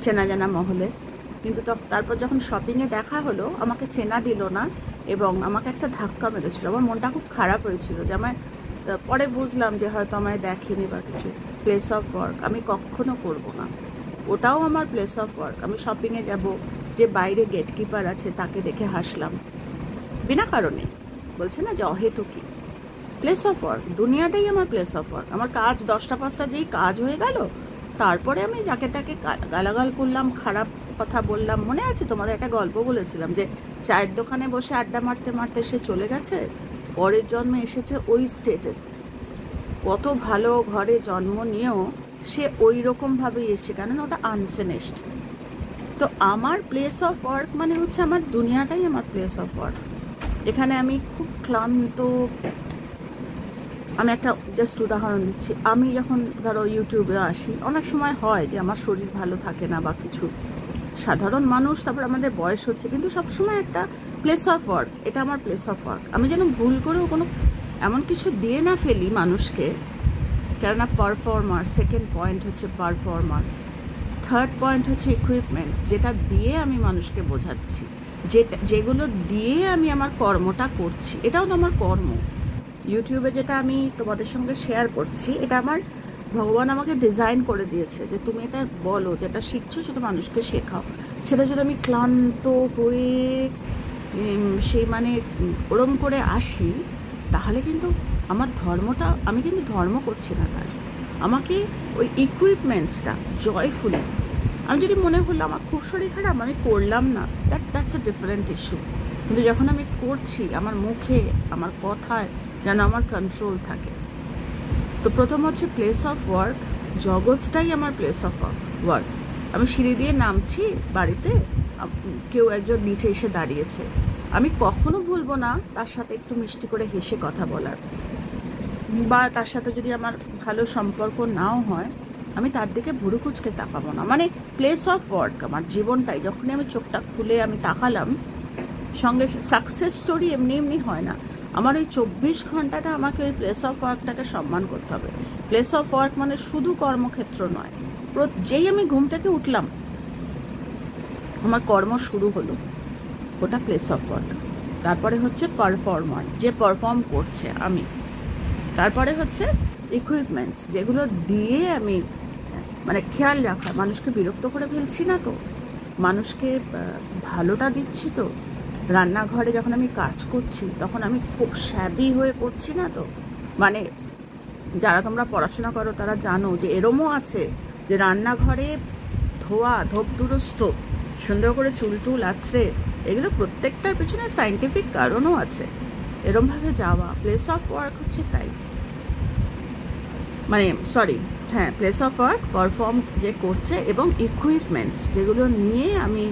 চেনা জানা মহলে। কিন্তু তারপর যখন শপিংয়ে দেখা হলো আমাকে চেনা দিল না এবং আমাকে একটা ধাক্কা মেরেছিল। আমার মনটা খুব খারাপ হয়েছিল, যে আমায় পরে বুঝলাম যে হয়তো আমায় দেখেনি বা কিছু। প্লেস অফ ওয়ার্ক আমি কখনো করব না, ওটাও আমার প্লেস অফ ওয়ার্ক। আমি শপিংয়ে যাব, যে বাইরে গেটকিপার আছে তাকে দেখে হাসলাম বিনা কারণে, বলছে না যে অহেতুকি। প্লেস অফ ওয়ার্ক, দুনিয়াটাই আমার প্লেস অফ ওয়ার্ক। আমার কাজ 10টা 5টা যেই কাজ হয়ে গেল, তারপরে আমি যাকে তাকে গালাগাল করলাম, খারাপ কথা বললাম। মনে আছে তোমাদের একটা গল্প বলেছিলাম যে চায়ের দোকানে বসে আড্ডা মারতে মারতে সে চলে গেছে, পরের জন্মে এসেছে ওই স্টেটে। কত ভালো ঘরে জন্ম নিয়েও সে ওই রকমভাবেই এসছে, কেননা ওটা আনফিনিশড। তো আমার প্লেস অফ ওয়ার্ক মানে হচ্ছে আমার দুনিয়াটাই আমার প্লেস অফ ওয়ার্ক, যেখানে আমি খুব ক্লান্ত। আমি একটা জাস্ট উদাহরণ দিচ্ছি, আমি যখন ধরো ইউটিউবে আসি, অনেক সময় হয় যে আমার শরীর ভালো থাকে না বা কিছু, সাধারণ মানুষ, তারপর আমাদের বয়স হচ্ছে, কিন্তু সবসময় একটা প্লেস অফ ওয়ার্ক, এটা আমার প্লেস অফ ওয়ার্ক। আমি যেন ভুল করেও কোনো এমন কিছু দিয়ে না ফেলি মানুষকে, কেননা পারফর্মার, সেকেন্ড পয়েন্ট হচ্ছে পারফর্মার, থার্ড পয়েন্ট হচ্ছে ইকুইপমেন্ট, যেটা দিয়ে আমি মানুষকে বোঝাচ্ছি, যেগুলো দিয়ে আমি আমার কর্মটা করছি, এটাও তো আমার কর্ম। ইউটিউবে যেটা আমি তোমাদের সঙ্গে শেয়ার করছি, এটা আমার ভগবান আমাকে ডিজাইন করে দিয়েছে, যে তুমি এটা বলো, যেটা শিখছো সেটা মানুষকে শেখাও। সেটা যদি আমি ক্লান্ত হয়ে সেই মানে ওরম করে আসি, তাহলে কিন্তু আমার ধর্মটা, আমি কিন্তু ধর্ম করছি না। তাই আমাকে ওই ইকুইপমেন্টসটা জয়ফুলি, আমি যদি মনে হলো আমার খুব শরীর খারাপ, আমি করলাম না, দ্যাটস এ ডিফারেন্ট ইস্যু। কিন্তু যখন আমি করছি, আমার মুখে, আমার কথায় যেন আমার কন্ট্রোল থাকে। তো প্রথম হচ্ছে প্লেস অফ ওয়ার্ক, জগৎটাই আমার প্লেস অফ ওয়ার্ক। আমি সিঁড়ি দিয়ে নামছি বাড়িতে, কেউ একজন নিচে এসে দাঁড়িয়েছে, আমি কখনো ভুলবো না তার সাথে একটু মিষ্টি করে হেসে কথা বলার, বা তার সাথে যদি আমার ভালো সম্পর্ক নাও হয়, আমি তার দিকে ভুরু কুচকে তাকাবো না। মানে প্লেস অফ ওয়ার্ক আমার জীবনটাই। যখনই আমি চোখটা খুলে আমি তাকালাম, সঙ্গে সাকসেস স্টোরি এমনি এমনি হয় না, আমার ওই 24 ঘন্টাটা আমাকে ওই প্লেস অফ ওয়ার্কটাকে সম্মান করতে হবে। প্লেস অফ ওয়ার্ক মানে শুধু কর্মক্ষেত্র নয়, যেই আমি ঘুম থেকে উঠলাম আমার কর্ম শুরু হলো, ওটা প্লেস অফ ওয়ার্ক। তারপরে হচ্ছে পারফর্মার, যে পারফর্ম করছে আমি। তারপরে হচ্ছে ইকুইপমেন্টস, যেগুলো দিয়ে আমি মানে খেয়াল রাখা, মানুষকে বিরক্ত করে ফেলছি না তো, মানুষকে ভালোটা দিচ্ছি তো, রান্নাঘরে যখন আমি কাজ করছি তখন আমি খুব শ্যাবি হয়ে করছি না তো, মানে যারা তোমরা পড়াশোনা করো তারা জানো যে এরমও আছে যে রান্নাঘরে ধোয়া ধোপ দুরস্ত সুন্দর করে চুল টুল আছড়ে, এগুলো প্রত্যেকটার পেছনে সায়েন্টিফিক কারণও আছে। এরমভাবে যাওয়া, প্লেস অফ ওয়ার্ক হচ্ছে তাই, মানে সরি হ্যাঁ প্লেস অফ ওয়ার্ক পারফর্ম যে করছে, এবং ইকুইপমেন্টস যেগুলো নিয়ে আমি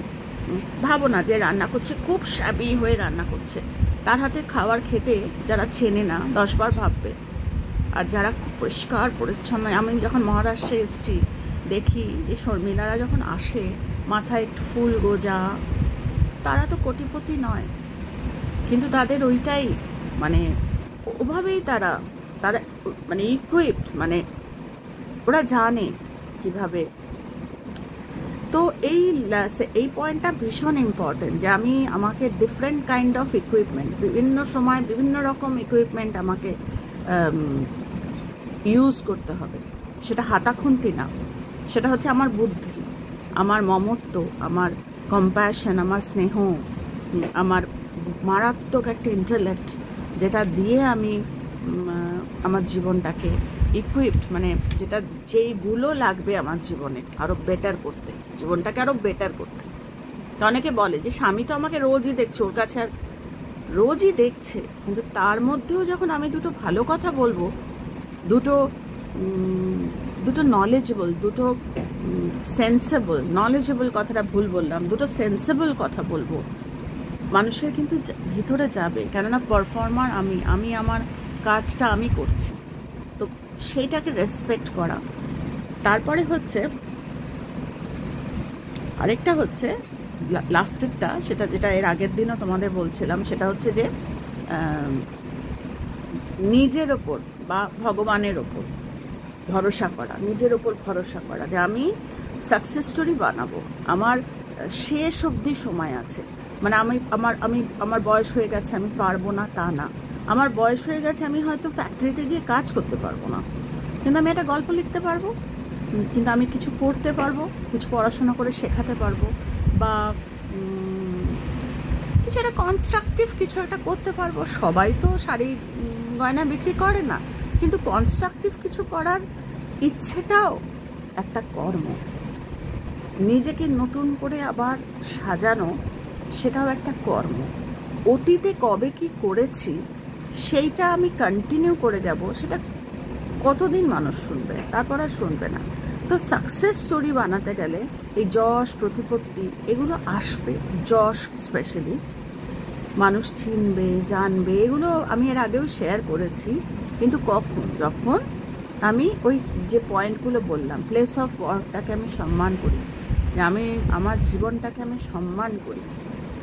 ভাবো না যে রান্না করছে খুব শ্যাবি হয়ে রান্না করছে, তার হাতে খাবার খেতে যারা চেনে না 10 বার ভাববে। আর যারা খুব পরিষ্কার পরিচ্ছন্ন, আমি যখন মহারাষ্ট্রে এসেছি দেখি যে শর্মিলারা যখন আসে মাথায় একটু ফুল গোজা, তারা তো কোটিপতি নয়, কিন্তু তাদের ওইটাই মানে ওভাবেই তারা মানে ইকুইপড, মানে ওরা জানে কিভাবে। তো এই পয়েন্টটা ভীষণ ইম্পর্টেন্ট যে আমাকে ডিফারেন্ট কাইন্ড অফ ইকুইপমেন্ট, বিভিন্ন সময় বিভিন্ন রকম ইকুইপমেন্ট আমাকে ইউজ করতে হবে। সেটা হাতাখুন্তি না, সেটা হচ্ছে আমার বুদ্ধি, আমার মমত্ব, আমার কম্প্যাশন, আমার স্নেহ, আমার মারাত্মক একটা ইন্টেলেক্ট, যেটা দিয়ে আমি আমার জীবনটাকে ইকুইপড, মানে যেইগুলো লাগবে আমার জীবনে আরও বেটার করতে, জীবনটাকে আরও বেটার করতে। তো অনেকে বলে যে স্বামী তো আমাকে রোজই দেখছে, ওর কাছে আর রোজই দেখছে, কিন্তু তার মধ্যেও যখন আমি দুটো ভালো কথা বলবো, দুটো নলেজেবল, দুটো সেন্সেবল, নলেজেবল কথাটা ভুল বললাম, দুটো সেন্সেবল কথা বলবো, মানুষের কিন্তু ভিতরে যাবে। কেননা পারফর্মার আমি আমার কাজটা আমি করছি, তো সেইটাকে রেসপেক্ট করা। তারপরে হচ্ছে আরেকটা হচ্ছে লাস্টেরটা, যেটা এর আগের দিনও তোমাদের বলছিলাম, সেটা হচ্ছে যে নিজের ওপর বা ভগবানের ওপর ভরসা করা, নিজের ওপর ভরসা করা যে আমি সাকসেস স্টোরি বানাবো, আমার শেষ অবধি সময় আছে। মানে আমার বয়স হয়ে গেছে, আমি পারবো না তা না, আমার বয়স হয়ে গেছে, আমি হয়তো ফ্যাক্টরিতে গিয়ে কাজ করতে পারবো না, কিন্তু আমি একটা গল্প লিখতে পারবো, কিন্তু আমি কিছু পড়তে পারবো, কিছু পড়াশোনা করে শেখাতে পারবো, বা কিছু একটা কনস্ট্রাকটিভ কিছু একটা করতে পারবো। সবাই তো শাড়ি গয়না বিক্রি করে না, কিন্তু কনস্ট্রাকটিভ কিছু করার ইচ্ছেটাও একটা কর্ম, নিজেকে নতুন করে আবার সাজানো সেটাও একটা কর্ম। অতীতে কবে কি করেছি সেইটা আমি কন্টিনিউ করে যাব, সেটা কতদিন মানুষ শুনবে, তারপর আর শুনবে না। তো সাকসেস স্টোরি বানাতে গেলে এই যশ প্রতিপত্তি এগুলো আসবে, যশ স্পেশালি মানুষ চিনবে জানবে, এগুলো আমি এর আগেও শেয়ার করেছি, কিন্তু কখন, যখন আমি ওই যে পয়েন্টগুলো বললাম, প্লেস অফ ওয়ার্কটাকে আমি সম্মান করি, যে আমি আমার জীবনটাকে আমি সম্মান করি,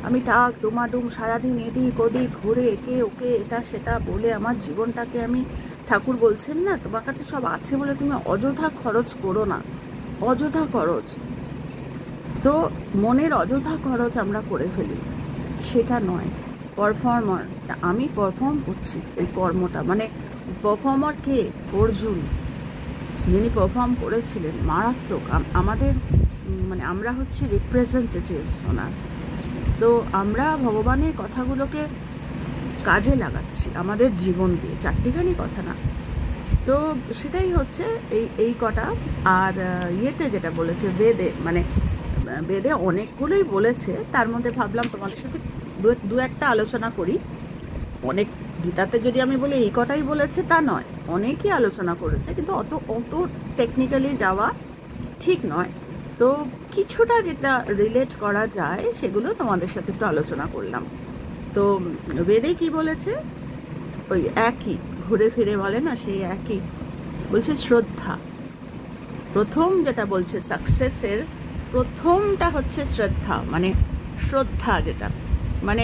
আমি টাক ডুমাডুম সারাদিন এদিক ওদিক ঘুরে একে ওকে এটা সেটা বলে আমার জীবনটাকে আমি, ঠাকুর বলছেন না তোমার কাছে সব আছে বলে তুমি অযথা খরচ করো না, অযথা খরচ, তো মনের অযথা খরচ আমরা করে ফেলি, সেটা নয়। পারফর্মার, আমি পারফর্ম করছি এই কর্মটা, মানে পারফর্মার কে? অর্জুন, যিনি পারফর্ম করেছিলেন মারাত্মক। আমাদের মানে আমরা হচ্ছে রিপ্রেজেন্টেটিভস ওনার, তো আমরা ভগবানের কথাগুলোকে কাজে লাগাচ্ছি আমাদের জীবন দিয়ে, চারটিখানি কথা না। তো সেটাই হচ্ছে এই কটা। আর ইয়েতে যেটা বলেছে বেদে, মানে বেদে অনেকগুলোই বলেছে, তার মধ্যে ভাবলাম তোমাদের সাথে দু একটা আলোচনা করি। অনেক গীতাতে যদি আমি বলি এই কটাই বলেছে তা নয়, অনেকই আলোচনা করেছে, কিন্তু অত টেকনিক্যালি যাওয়া ঠিক নয়। তো কিছুটা যেটা রিলেট করা যায় সেগুলো তোমাদের সাথে একটু আলোচনা করলাম। তো বেদে কি বলেছে, ওই একই ঘুরে ফিরে বলে না, সেই একই বলছে শ্রদ্ধা। প্রথম যেটা বলছে সাকসেসের প্রথমটা হচ্ছে শ্রদ্ধা, মানে শ্রদ্ধা যেটা মানে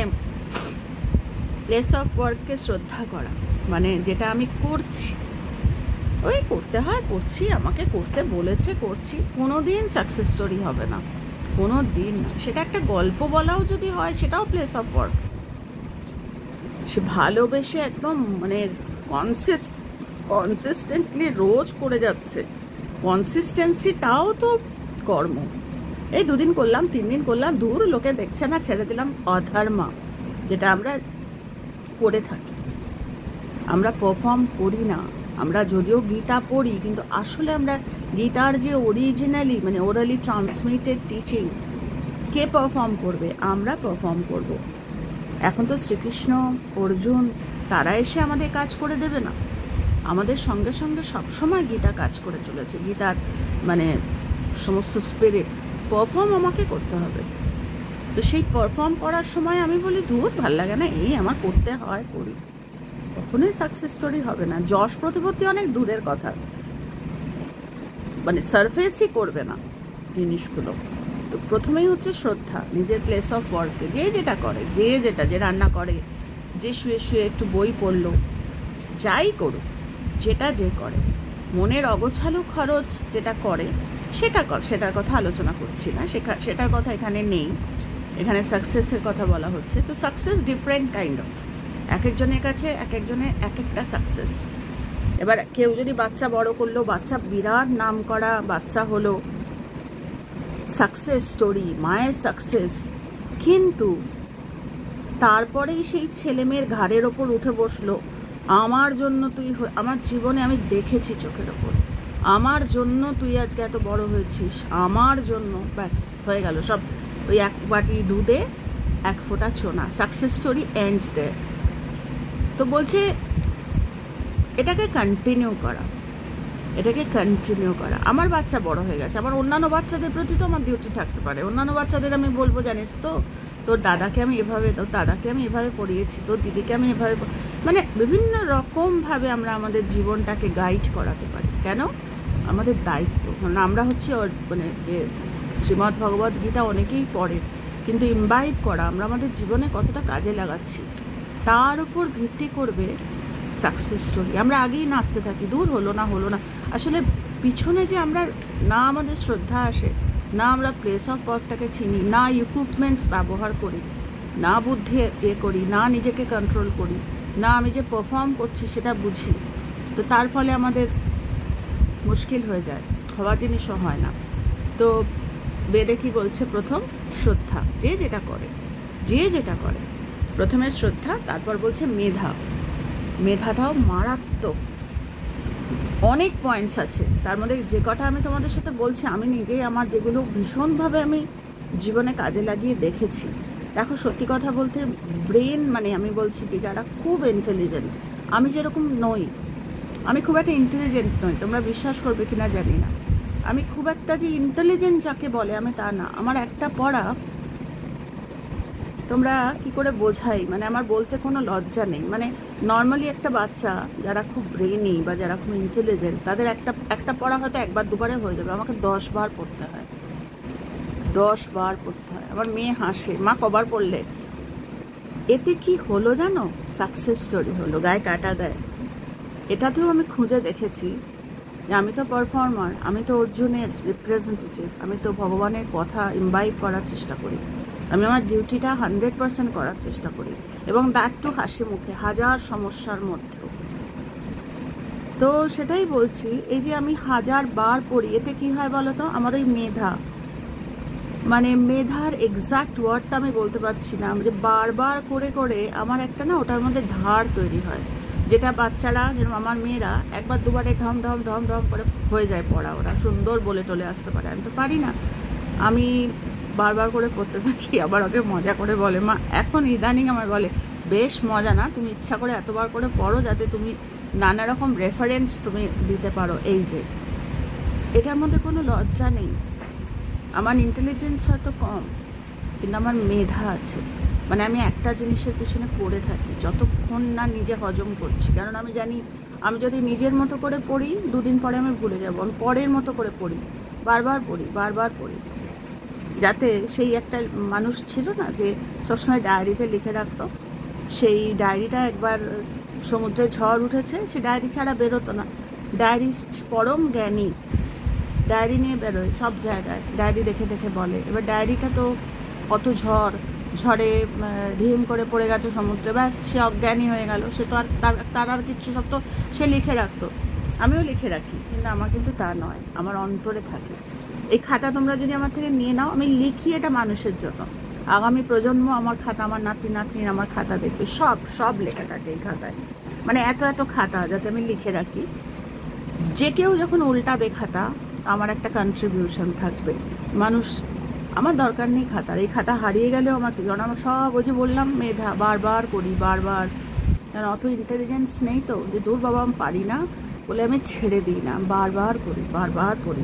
প্লেস অফ ওয়ার্ককে শ্রদ্ধা করা, মানে যেটা আমি করছি, ওই করতে হয় করছি, আমাকে করতে বলেছে করছি, কোনো দিন সাকসেস স্টোরি হবে না, কোনো দিন না। সেটা একটা গল্প বলাও যদি হয় সেটাও প্লেস অফ ওয়ার্ক। সে ভালোবেসে একদম মানে কনসিস্টেন্টলি রোজ করে যাচ্ছে, কনসিস্টেন্সিটাও তো কর্ম। এই 2 দিন করলাম 3 দিন করলাম, দূর লোকে দেখছে না ছেড়ে দিলাম, অধর্মা যেটা আমরা করে থাকি। আমরা পারফর্ম করি না। আমরা যদিও গীতা পড়ি, কিন্তু আসলে আমরা গীতার যে অরিজিনালি মানে ওরালি ট্রান্সমিটেড টিচিং কে পারফর্ম করবে? আমরা পারফর্ম করব। এখন তো শ্রীকৃষ্ণ, অর্জুন তারা এসে আমাদের কাজ করে দেবে না। আমাদের সঙ্গে সঙ্গে সবসময় গীতা কাজ করে চলেছে। গীতার মানে সমস্ত স্পিরিট পারফর্ম আমাকে করতে হবে। তো সেই পারফর্ম করার সময় আমি বলি ধুর ভাল লাগে না, এই আমার করতে হয় করি, কখনোই সাকসেস স্টোরি হবে না। যশ প্রতিপত্তি অনেক দূরের কথা, মানে সারফেসই করবে না জিনিসগুলো। তো প্রথমেই হচ্ছে শ্রদ্ধা নিজের প্লেস অফ ওয়ার্কে। যে যেটা করে, যে রান্না করে, যে শুয়ে শুয়ে একটু বই পড়লো, যাই করুক, যেটা যে করে, মনের অগোছালো খরচ যেটা করে সেটার কথা আলোচনা করছি না, সেটার কথা এখানে নেই। এখানে সাকসেসের কথা বলা হচ্ছে। তো সাকসেস ডিফারেন্ট কাইন্ড অফ, এক একজনের কাছে এক একজনের এক একটা সাকসেস। এবার কেউ যদি বাচ্চা বড় করলো, বাচ্চা বিরাট নাম করা বাচ্চা হলো, সাকসেস স্টোরি, মায়ের সাকসেস, কিন্তু তারপরেই সেই ছেলে মেয়ের ঘাড়ের ওপর উঠে বসলো, আমার জন্য তুই, আমার জীবনে আমি দেখেছি চোখের ওপর, আমার জন্য তুই আজকে এত বড় হয়েছিস, আমার জন্য, ব্যাস হয়ে গেল সব। ওই এক বাটি দুধে এক ফোঁটা চোনা, সাকসেস স্টোরি এন্ডস দেয়ার। তো বলছে এটাকে কন্টিনিউ করা, আমার বাচ্চা বড় হয়ে গেছে, আমার অন্যান্য বাচ্চাদের প্রতি তো আমার ডিউটি থাকতে পারে। অন্যান্য বাচ্চাদের আমি বলবো, জানিস তো তোর দাদাকে আমি এভাবে পড়িয়েছি, তোর দিদিকে আমি এভাবে, মানে বিভিন্ন রকমভাবে আমরা আমাদের জীবনটাকে গাইড করাতে পারি। কেন? আমাদের দায়িত্ব। মানে আমরা হচ্ছে মানে যে শ্রীমদ্ ভগবদ্ গীতা অনেকেই পড়ে, কিন্তু ইমবাইব করা আমরা আমাদের জীবনে কতটা কাজে লাগাচ্ছি তার উপর ভিত্তি করবে সাকসেস স্টোরি। আমরা আগেই নাচতে থাকি, দূর হলো না। আসলে পিছনে যে আমরা না আমাদের শ্রদ্ধা আসে, না আমরা প্লেস অফ ওয়ার্কটাকে চিনি, না ইকুইপমেন্টস ব্যবহার করি, না বুদ্ধি করি, না নিজেকে কন্ট্রোল করি, না আমি যে পারফর্ম করছি সেটা বুঝি, তো তার ফলে আমাদের মুশকিল হয়ে যায়, হওয়া জিনিসও হয় না। তো বেদে কি বলছে? প্রথম শ্রদ্ধা, যে যেটা করে প্রথমে শ্রদ্ধা, তারপর বলছে মেধাটাও মারাত্মক। অনেক পয়েন্টস আছে, তার মধ্যে যে কটা আমি তোমাদের সাথে বলছি আমি নিজেই আমার যেগুলো ভীষণভাবে আমি জীবনে কাজে লাগিয়ে দেখেছি। দেখো, সত্যি কথা বলতে ব্রেন, মানে আমি বলছি কি যারা খুব ইন্টেলিজেন্ট, আমি যেরকম নই, আমি খুব একটা ইন্টেলিজেন্ট নই, তোমরা বিশ্বাস করবে কিনা জানি না। আমি খুব একটা যে ইন্টেলিজেন্ট যাকে বলে আমি তা না। আমার একটা পড়া তোমরা কি করে বোঝাই, মানে আমার বলতে কোনো লজ্জা নেই। মানে নর্মালি একটা বাচ্চা যারা খুব ব্রেনি বা যারা খুব ইন্টেলিজেন্ট, তাদের একটা পড়া হয়তো একবার দুবারে হয়ে যাবে, আমাকে 10 বার পড়তে হয়। আমার মেয়ে হাসে, মা কবার পড়লে? এতে কি হলো জানো? সাকসেস স্টোরি হলো, গায়ে কাটা দেয়। এটাতেও আমি খুঁজে দেখেছি যে আমি তো পারফর্মার, আমি তো অর্জুনের রিপ্রেজেন্টেটিভ, আমি তো ভগবানের কথা ইমবাইব করার চেষ্টা করি, আমি আমার ডিউটিটা 100% করার চেষ্টা করি, এবং দ্যাট টু হাসি মুখে, হাজার সমস্যার মধ্যেও। তো সেটাই বলছি, এই যে আমি 1000 বার পড়ি, এতে কি হয় বলো তো? আমার ওই মেধার এক্সাক্ট ওয়ার্ডটা আমি বলতে পারছি না, যে বারবার করে আমার একটা না ওটার মধ্যে ধার তৈরি হয়, যেটা বাচ্চারা, যেরকম আমার মেয়েরা একবার দুবারে ঢম করে হয়ে যায় পড়া, ওরা সুন্দর বলে টলে আসতে পারে, আমি তো পারি না। আমি বারবার করে পড়তে থাকি, আবার ওকে মজা করে বলে মা, এখন ইদানিং আমার বলে বেশ মজা না, তুমি ইচ্ছা করে এতবার করে পড়ো যাতে তুমি নানা রকম রেফারেন্স তুমি দিতে পারো। এই যে এটার মধ্যে কোনো লজ্জা নেই। আমার ইন্টেলিজেন্স হয়তো কম, কিন্তু আমার মেধা আছে। মানে আমি একটা জিনিসের পিছনে পড়ে থাকি যতক্ষণ না নিজে হজম করছি, কারণ আমি জানি আমি যদি নিজের মতো করে পড়ি 2 দিন পরে আমি ভুলে যাবো। আমি পরের মতো করে পড়ি, বারবার পড়ি, যাতে সেই একটা মানুষ ছিল না যে সবসময় ডায়েরিতে লিখে রাখতো, সেই ডায়েরিটা একবার সমুদ্রে ঝড় উঠেছে, সে ডায়েরি ছাড়া বেরোতো না। ডায়েরি পরম জ্ঞানী, ডায়েরি নিয়ে বেরোয় সব জায়গায়, ডায়েরি দেখে বলে। এবার ডায়েরিটা তো কত ঝড়ে ঢিম করে পড়ে গেছে সমুদ্রে, ব্যাস সে অজ্ঞানী হয়ে গেল, সে তো আর তার আর কিচ্ছু, সব তো সে লিখে রাখতো। আমিও লিখে রাখি, কিন্তু আমার কিন্তু তা নয়, আমার অন্তরে থাকে। এই খাতা তোমরা যদি আমার থেকে নিয়ে নাও, আমি লিখি এটা মানুষের জন্য, আগামী প্রজন্ম আমার খাতা, আমার নাতি নাতনির আমার খাতা দেখবে, সব লেখা থাকে এই খাতায়। মানে এত এত খাতা যাতে আমি লিখে রাখি, যে কেউ যখন উল্টাবে খাতা আমার একটা কন্ট্রিবিউশন থাকবে। মানুষ, আমার দরকার নেই খাতার, এই খাতা হারিয়ে গেলেও আমার কি, কারণ আমার সব ওই যে বললাম মেধা, বারবার করি বারবার, কারণ অত ইন্টেলিজেন্স নেই তো যে দূর বাবা আমি পারি না বলে আমি ছেড়ে দিই না, বারবার করি বারবার করি।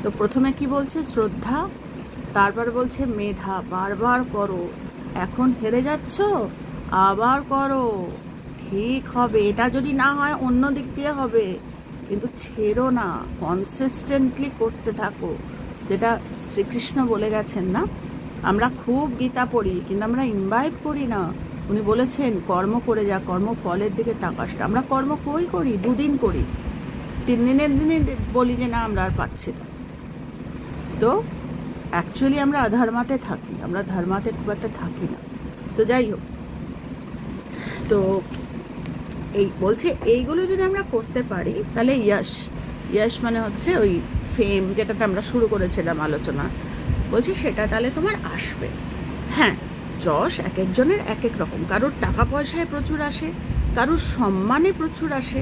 তো প্রথমে কি বলছে শ্রদ্ধা, তারপর বলছে মেধা, বারবার করো, এখন হেরে যাচ্ছ আবার করো, ঠিক হবে। এটা যদি না হয় অন্য দিক দিয়ে হবে, কিন্তু ছেড়ো না, কনসিস্টেন্টলি করতে থাকো। যেটা শ্রীকৃষ্ণ বলে গেছেন না, আমরা খুব গীতা পড়ি কিন্তু আমরা ইনভাইট করি না। উনি বলেছেন কর্ম করে যা, কর্ম ফলের দিকে তাকাস না। আমরা কর্ম করি 2 দিন করি, 3 দিনের দিনে বলি যে না আমরা আর পারছি না। তো অ্যাকচুয়ালি আমরা অধর্মাতে থাকি, আমরা ধর্মাতে খুব একটা থাকি না। তো যাই হোক, তো এই বলছে এইগুলো যদি আমরা করতে পারি তাহলে ইয়াশ মানে হচ্ছে ওই ফেম, যেটাতে আমরা শুরু করেছিলাম আলোচনা, বলছি সেটা তাহলে তোমার আসবে। হ্যাঁ, যশ এক একজনের এক এক রকম, কারোর টাকা পয়সায় প্রচুর আসে, কারোর সম্মানে প্রচুর আসে,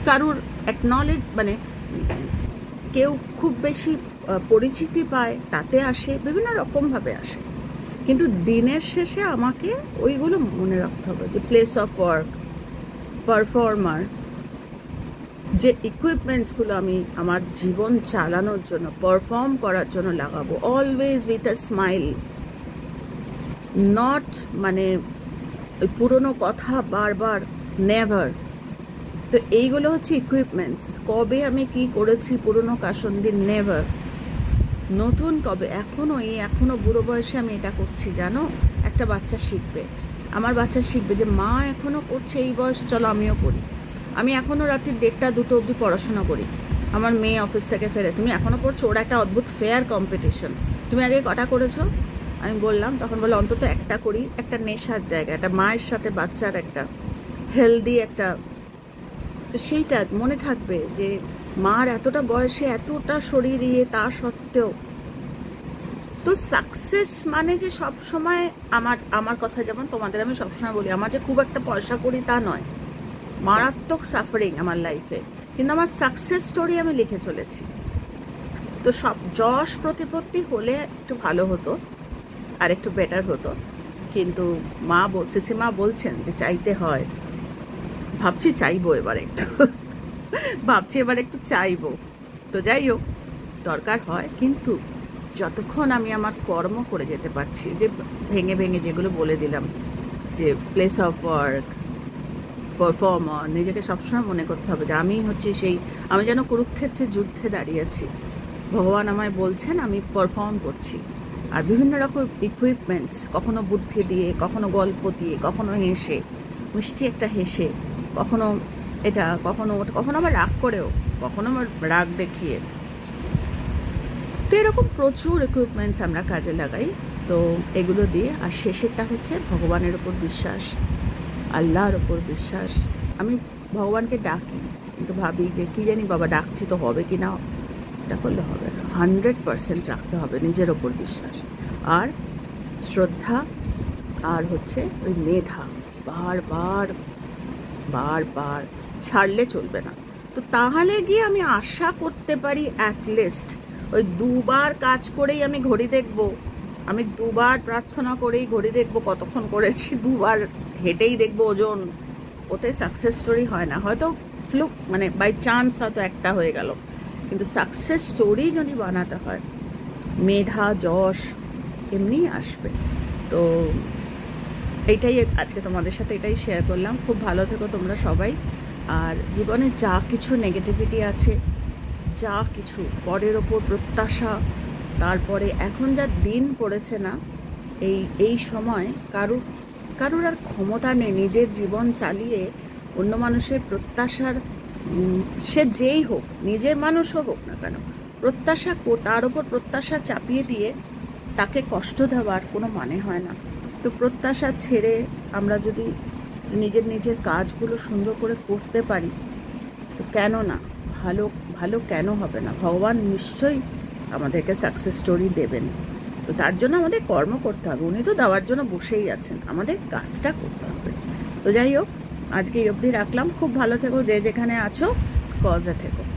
কারোর অ্যাকনলেজ মানে কেউ খুব বেশি পরিচিতি পায় তাতে আসে, বিভিন্ন রকমভাবে আসে। কিন্তু দিনের শেষে আমাকে ওইগুলো মনে রাখতে হবে যে প্লেস অফ ওয়ার্ক, পারফর্মার, যে ইকুইপমেন্টসগুলো আমি আমার জীবন চালানোর জন্য, পারফর্ম করার জন্য লাগাবো, always with a smile, not মানে ওই পুরনো কথা বারবার, নেভার। তো এইগুলো হচ্ছে ইকুইপমেন্টস। কবে আমি কি করেছি পুরনো কাসন্দি, নেভার। নতুন কবে, এখনো বুড়ো বয়সে আমি এটা করছি জানো, একটা বাচ্চা শিখবে, আমার বাচ্চা শিখবে যে মা এখনো করছে এই বয়সে, চলো আমিও করি। আমি এখনো রাত্রি 1টা 2টো অবধি পড়াশোনা করি, আমার মেয়ে অফিস থেকে ফেরে, তুমি এখনো পড়ছো, ওরা একটা অদ্ভুত ফেয়ার কম্পিটিশন, তুমি আগে কটা করেছো? আমি বললাম, তখন বলে অন্তত একটা করি, একটা নেশার জায়গা, একটা মায়ের সাথে বাচ্চার একটা হেলদি একটা, তো সেইটা মনে থাকবে যে মার এতটা বয়সে এতটা শরীর তা সত্ত্বেও। তো সাকসেস মানে যে সব সময় আমার কথা, যেমন তোমাদের আমি সবসময় বলি, আমার যে খুব একটা পয়সা করি তা নয়, মারাত্মক সাফারিং আমার লাইফে, কিন্তু আমার সাকসেস স্টোরি আমি লিখে চলেছি। তো সব যশ প্রতিপত্তি হলে একটু ভালো হতো আর একটু বেটার হতো, কিন্তু মা বলছেন যে চাইতে হয়, ভাবছি চাইবো এবার একটু চাইবো। তো যাই হোক, দরকার হয়, কিন্তু যতক্ষণ আমি আমার কর্ম করে যেতে পারছি, যে ভেঙে ভেঙে যেগুলো বলে দিলাম, যে প্লেস অফ ওয়ার্ক, পারফর্মার, নিজেকে সবসময় মনে করতে হবে যে আমি হচ্ছি সেই, আমি যেন কুরুক্ষেত্রে যুদ্ধে দাঁড়িয়েছি, ভগবান আমায় বলছেন আমি পারফর্ম করছি। আর বিভিন্ন রকম ইকুইপমেন্টস, কখনো বুদ্ধি দিয়ে, কখনো গল্প দিয়ে, কখনো হেসে, মিষ্টি একটা হেসে, কখনো এটা, কখনো ওটা, কখনো আবার রাগ করেও, কখনো আমার রাগ দেখিয়ে। তো এরকম প্রচুর ইকুইপমেন্টস আমরা কাজে লাগাই। তো এগুলো দিয়ে, আর শেষেরটা হচ্ছে ভগবানের ওপর বিশ্বাস, আল্লাহর ওপর বিশ্বাস। আমি ভগবানকে ডাকি, কিন্তু ভাবি যে কি জানি বাবা, ডাকছি তো হবে কি না, এটা করলে হবে না, 100% রাখতে হবে নিজের ওপর বিশ্বাস, আর শ্রদ্ধা, আর হচ্ছে ওই মেধা, বারবার বারবার ছাড়লে চলবে না। তো তাহলে গিয়ে আমি আশা করতে পারি অ্যাটলিস্ট ওই 2বার কাজ করেই আমি ঘড়ি দেখব, আমি 2বার প্রার্থনা করেই ঘড়ি দেখব কতক্ষণ করেছি, 2বার হেঁটেই দেখবো ওজন, ওতে সাকসেস স্টোরি হয় না। হয়তো ফ্লুক মানে বাই চান্স হয়তো একটা হয়ে গেল, কিন্তু সাকসেস স্টোরি যদি বানাতে হয়, মেধা যশ এমনি আসবে। তো এইটাই আজকে তোমাদের সাথে এটাই শেয়ার করলাম। খুব ভালো থেকো তোমরা সবাই। আর জীবনে যা কিছু নেগেটিভিটি আছে, যা কিছু পরের ওপর প্রত্যাশা, তারপরে এখন যা দিন পড়েছে না, এই সময় কারুর আর ক্ষমতা নেই নিজের জীবন চালিয়ে অন্য মানুষের প্রত্যাশার, সে যেই হোক, নিজের মানুষও হোক না কেন, প্রত্যাশা তার ওপর প্রত্যাশা চাপিয়ে দিয়ে তাকে কষ্ট দেওয়ার কোনো মানে হয় না। তো প্রত্যাশা ছেড়ে আমরা যদি নিজের কাজগুলো সুন্দর করে করতে পারি, তো কেন না, ভালো কেন হবে না? ভগবান নিশ্চয়ই আমাদেরকে সাকসেস স্টোরি দেবেন। তো তার জন্য আমাদের কর্ম করতে হবে, উনি তো দেওয়ার জন্য বসেই আছেন, আমাদের কাজটা করতে হবে। তো যাই হোক, আজকে এই অবধি রাখলাম। খুব ভালো থেকো, যে যেখানে আছো কজে থেকো।